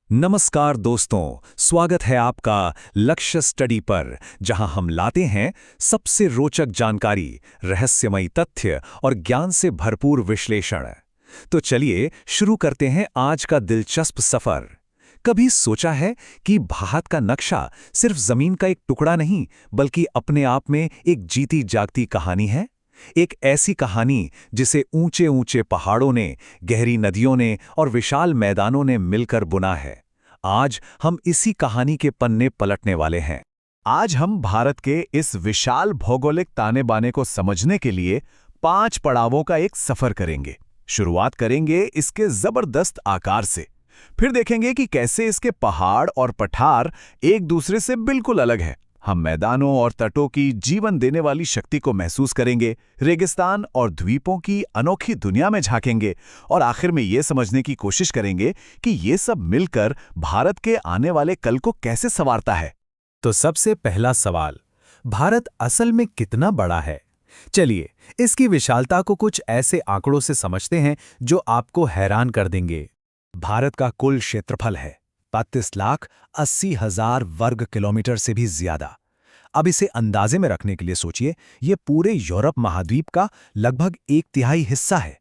नमस्कार दोस्तों, स्वागत है आपका लक्ष्य स्टडी पर, जहां हम लाते हैं सबसे रोचक जानकारी, रहस्यमयी तथ्य और ज्ञान से भरपूर विश्लेषण। तो चलिए शुरू करते हैं आज का दिलचस्प सफर। कभी सोचा है कि भारत का नक्शा सिर्फ जमीन का एक टुकड़ा नहीं, बल्कि अपने आप में एक जीती जागती कहानी है? एक ऐसी कहानी जिसे ऊंचे ऊंचे पहाड़ों ने, गहरी नदियों ने और विशाल मैदानों ने मिलकर बुना है। आज हम इसी कहानी के पन्ने पलटने वाले हैं। आज हम भारत के इस विशाल भौगोलिक ताने बाने को समझने के लिए 5 पड़ावों का एक सफर करेंगे। शुरुआत करेंगे इसके जबरदस्त आकार से, फिर देखेंगे कि कैसे इसके पहाड़ और पठार एक दूसरे से बिल्कुल अलग हैं। हम मैदानों और तटों की जीवन देने वाली शक्ति को महसूस करेंगे, रेगिस्तान और द्वीपों की अनोखी दुनिया में झांकेंगे और आखिर में ये समझने की कोशिश करेंगे कि ये सब मिलकर भारत के आने वाले कल को कैसे संवारता है। तो सबसे पहला सवाल, भारत असल में कितना बड़ा है? चलिए इसकी विशालता को कुछ ऐसे आंकड़ों से समझते हैं जो आपको हैरान कर देंगे। भारत का कुल क्षेत्रफल है 32,80,000 वर्ग किलोमीटर से भी ज्यादा। अब इसे अंदाजे में रखने के लिए सोचिए, ये पूरे यूरोप महाद्वीप का लगभग 1/3 हिस्सा है।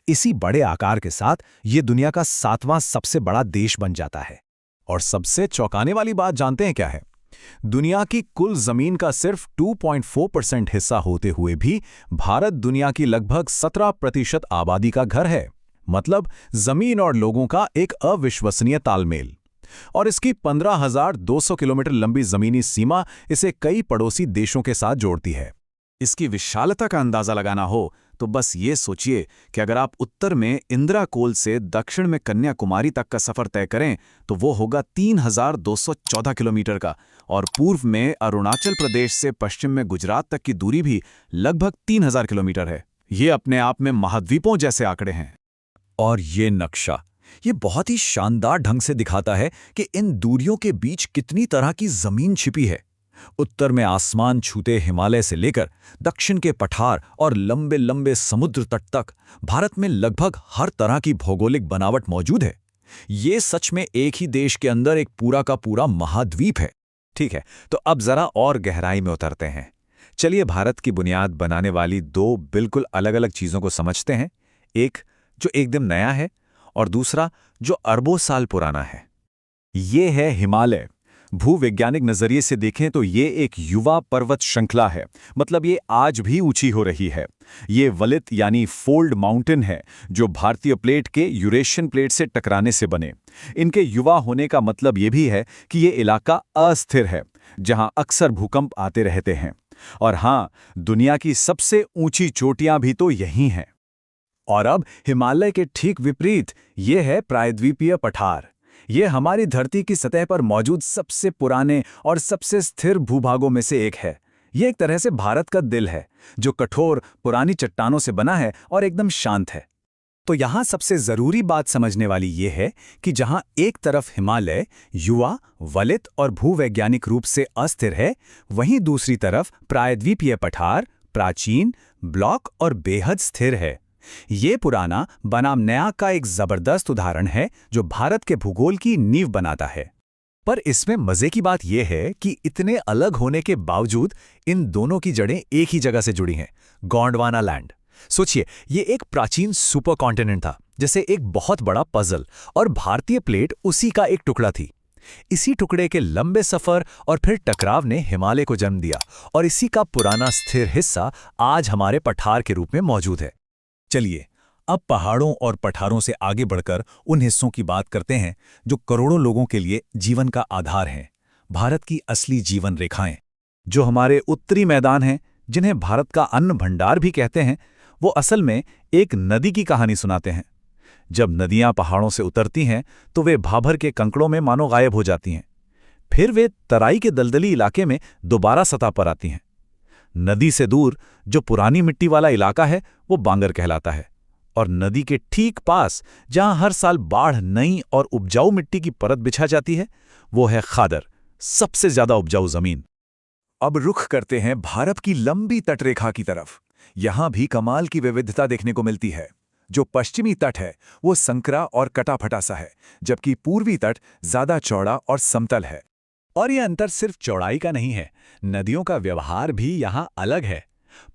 इसी बड़े आकार के साथ ये दुनिया का 7वां सबसे बड़ा देश बन जाता है। और सबसे चौंकाने वाली बात जानते हैं क्या है? दुनिया की कुल जमीन का सिर्फ 2.4% हिस्सा होते हुए भी भारत दुनिया की लगभग 17% आबादी का घर है। मतलब जमीन और लोगों का एक अविश्वसनीय तालमेल। और इसकी 15,200 किलोमीटर लंबी जमीनी सीमा इसे कई पड़ोसी देशों के साथ जोड़ती है। इसकी विशालता का अंदाजा लगाना हो तो बस ये सोचिए कि अगर आप उत्तर में इंदिरा कोल से दक्षिण में कन्याकुमारी तक का सफर तय करें तो वो होगा 3,214 किलोमीटर का, और पूर्व में अरुणाचल प्रदेश से पश्चिम में गुजरात तक की दूरी भी लगभग 3,000 किलोमीटर है। ये अपने आप में महाद्वीपों जैसे आंकड़े हैं। और ये नक्शा ये बहुत ही शानदार ढंग से दिखाता है कि इन दूरियों के बीच कितनी तरह की जमीन छिपी है। उत्तर में आसमान छूते हिमालय से लेकर दक्षिण के पठार और लंबे लंबे समुद्र तट तक भारत में लगभग हर तरह की भौगोलिक बनावट मौजूद है। ये सच में एक ही देश के अंदर एक पूरा का पूरा महाद्वीप है। ठीक है, तो अब जरा और गहराई में उतरते हैं। चलिए भारत की बुनियाद बनाने वाली 2 बिल्कुल अलग अलग चीजों को समझते हैं। एक जो एकदम नया है और दूसरा जो अरबों साल पुराना है। ये है हिमालय। भूवैज्ञानिक नजरिए से देखें तो ये एक युवा पर्वत श्रृंखला है। मतलब ये आज भी ऊंची हो रही है। ये वलित यानी फोल्ड माउंटेन है जो भारतीय प्लेट के यूरेशियन प्लेट से टकराने से बने। इनके युवा होने का मतलब ये भी है कि ये इलाका अस्थिर है, जहां अक्सर भूकंप आते रहते हैं। और हाँ, दुनिया की सबसे ऊंची चोटियां भी तो यहीं हैं। और अब हिमालय के ठीक विपरीत ये है प्रायद्वीपीय पठार। ये हमारी धरती की सतह पर मौजूद सबसे पुराने और सबसे स्थिर भूभागों में से एक है। ये एक तरह से भारत का दिल है, जो कठोर पुरानी चट्टानों से बना है और एकदम शांत है। तो यहाँ सबसे जरूरी बात समझने वाली ये है कि जहाँ एक तरफ हिमालय युवा, वलित और भूवैज्ञानिक रूप से अस्थिर है, वहीं दूसरी तरफ प्रायद्वीपीय पठार प्राचीन, ब्लॉक और बेहद स्थिर है। ये पुराना बनाम नया का एक जबरदस्त उदाहरण है जो भारत के भूगोल की नींव बनाता है। पर इसमें मजे की बात यह है कि इतने अलग होने के बावजूद इन दोनों की जड़ें एक ही जगह से जुड़ी हैं, गोंडवाना लैंड। सोचिए, ये एक प्राचीन सुपर कॉन्टिनेंट था, जैसे एक बहुत बड़ा पजल, और भारतीय प्लेट उसी का एक टुकड़ा थी। इसी टुकड़े के लंबे सफर और फिर टकराव ने हिमालय को जन्म दिया, और इसी का पुराना स्थिर हिस्सा आज हमारे पठार के रूप में मौजूद है। चलिए अब पहाड़ों और पठारों से आगे बढ़कर उन हिस्सों की बात करते हैं जो करोड़ों लोगों के लिए जीवन का आधार हैं। भारत की असली जीवन रेखाएं, जो हमारे उत्तरी मैदान हैं, जिन्हें भारत का अन्न भंडार भी कहते हैं, वो असल में एक नदी की कहानी सुनाते हैं। जब नदियां पहाड़ों से उतरती हैं तो वे भाभर के कंकड़ों में मानो गायब हो जाती हैं। फिर वे तराई के दलदली इलाके में दोबारा सतह पर आती हैं। नदी से दूर जो पुरानी मिट्टी वाला इलाका है वो बांगर कहलाता है, और नदी के ठीक पास जहां हर साल बाढ़ नई और उपजाऊ मिट्टी की परत बिछा जाती है, वो है खादर, सबसे ज्यादा उपजाऊ जमीन। अब रुख करते हैं भारत की लंबी तटरेखा की तरफ। यहां भी कमाल की विविधता देखने को मिलती है। जो पश्चिमी तट है वो संकरा और कटा-फटा सा है, जबकि पूर्वी तट ज्यादा चौड़ा और समतल है। और ये अंतर सिर्फ चौड़ाई का नहीं है, नदियों का व्यवहार भी यहाँ अलग है।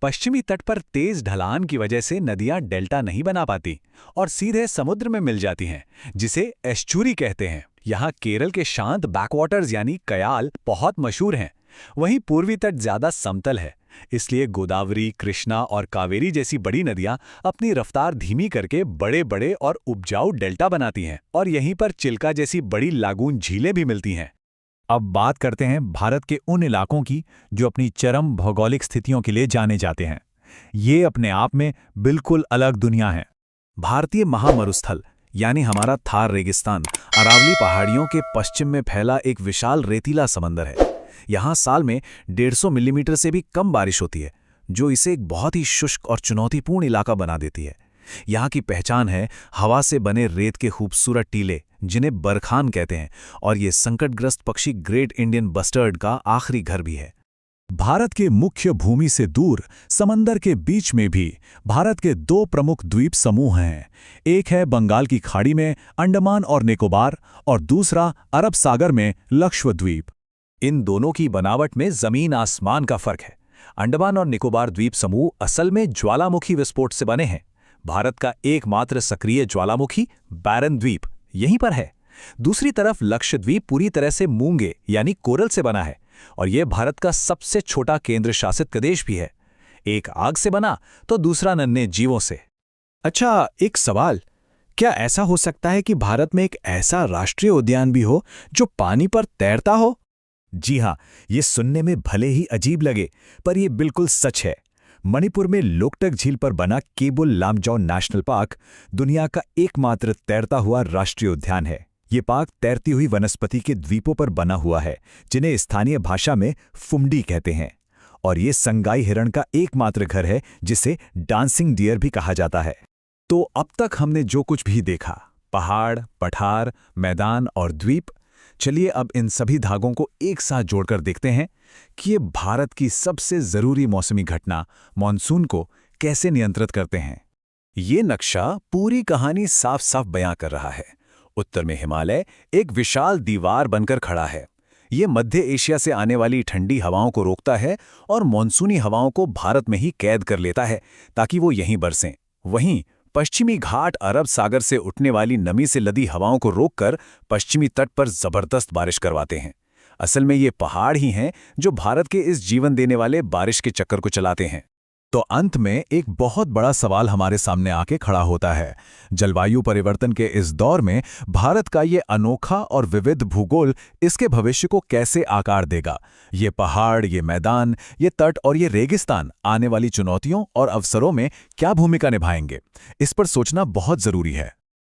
पश्चिमी तट पर तेज ढलान की वजह से नदियां डेल्टा नहीं बना पाती और सीधे समुद्र में मिल जाती हैं, जिसे एस्चुरी कहते हैं। यहाँ केरल के शांत बैकवाटर्स यानी कयाल बहुत मशहूर हैं। वहीं पूर्वी तट ज्यादा समतल है, इसलिए गोदावरी, कृष्णा और कावेरी जैसी बड़ी नदियां अपनी रफ्तार धीमी करके बड़े बड़े और उपजाऊ डेल्टा बनाती हैं और यहीं पर चिल्का जैसी बड़ी लागून झीलें भी मिलती हैं। अब बात करते हैं भारत के उन इलाकों की जो अपनी चरम भौगोलिक स्थितियों के लिए जाने जाते हैं। ये अपने आप में बिल्कुल अलग दुनिया है। भारतीय महामरुस्थल यानी हमारा थार रेगिस्तान अरावली पहाड़ियों के पश्चिम में फैला एक विशाल रेतीला समंदर है। यहाँ साल में 150 मिलीमीटर से भी कम बारिश होती है, जो इसे एक बहुत ही शुष्क और चुनौतीपूर्ण इलाका बना देती है। यहाँ की पहचान है हवा से बने रेत के खूबसूरत टीले, जिन्हें बरखान कहते हैं, और ये संकटग्रस्त पक्षी ग्रेट इंडियन बस्टर्ड का आखिरी घर भी है। भारत के मुख्य भूमि से दूर समंदर के बीच में भी भारत के 2 प्रमुख द्वीप समूह हैं। एक है बंगाल की खाड़ी में अंडमान और निकोबार और दूसरा अरब सागर में लक्षद्वीप। इन दोनों की बनावट में जमीन आसमान का फर्क है। अंडमान और निकोबार द्वीप समूह असल में ज्वालामुखी विस्फोट से बने हैं। भारत का एकमात्र सक्रिय ज्वालामुखी बैरन द्वीप यहीं पर है। दूसरी तरफ लक्षद्वीप पूरी तरह से मूंगे यानी कोरल से बना है और यह भारत का सबसे छोटा केंद्र शासित प्रदेश भी है। एक आग से बना तो दूसरा नन्हे जीवों से। अच्छा, एक सवाल, क्या ऐसा हो सकता है कि भारत में एक ऐसा राष्ट्रीय उद्यान भी हो जो पानी पर तैरता हो? जी हाँ, ये सुनने में भले ही अजीब लगे, पर यह बिल्कुल सच है। मणिपुर में लोकटक झील पर बना केबुल लामजाओ नेशनल पार्क दुनिया का एकमात्र तैरता हुआ राष्ट्रीय उद्यान है। ये पार्क तैरती हुई वनस्पति के द्वीपों पर बना हुआ है, जिन्हें स्थानीय भाषा में फुमडी कहते हैं, और ये संगाई हिरण का एकमात्र घर है, जिसे डांसिंग डियर भी कहा जाता है। तो अब तक हमने जो कुछ भी देखा, पहाड़, पठार, मैदान और द्वीप, चलिए अब इन सभी धागों को एक साथ जोड़कर देखते हैं कि ये भारत की सबसे जरूरी मौसमी घटना मॉनसून को कैसे नियंत्रित करते हैं। ये नक्शा पूरी कहानी साफ साफ बयां कर रहा है। उत्तर में हिमालय एक विशाल दीवार बनकर खड़ा है। ये मध्य एशिया से आने वाली ठंडी हवाओं को रोकता है और मॉनसूनी हवाओं को भारत में ही कैद कर लेता है ताकि वो यहीं बरसें। वहीं पश्चिमी घाट अरब सागर से उठने वाली नमी से लदी हवाओं को रोककर पश्चिमी तट पर जबरदस्त बारिश करवाते हैं। असल में ये पहाड़ ही हैं जो भारत के इस जीवन देने वाले बारिश के चक्कर को चलाते हैं। तो अंत में एक बहुत बड़ा सवाल हमारे सामने आके खड़ा होता है। जलवायु परिवर्तन के इस दौर में भारत का ये अनोखा और विविध भूगोल इसके भविष्य को कैसे आकार देगा? ये पहाड़, ये मैदान, ये तट और ये रेगिस्तान आने वाली चुनौतियों और अवसरों में क्या भूमिका निभाएंगे? इस पर सोचना बहुत जरूरी है।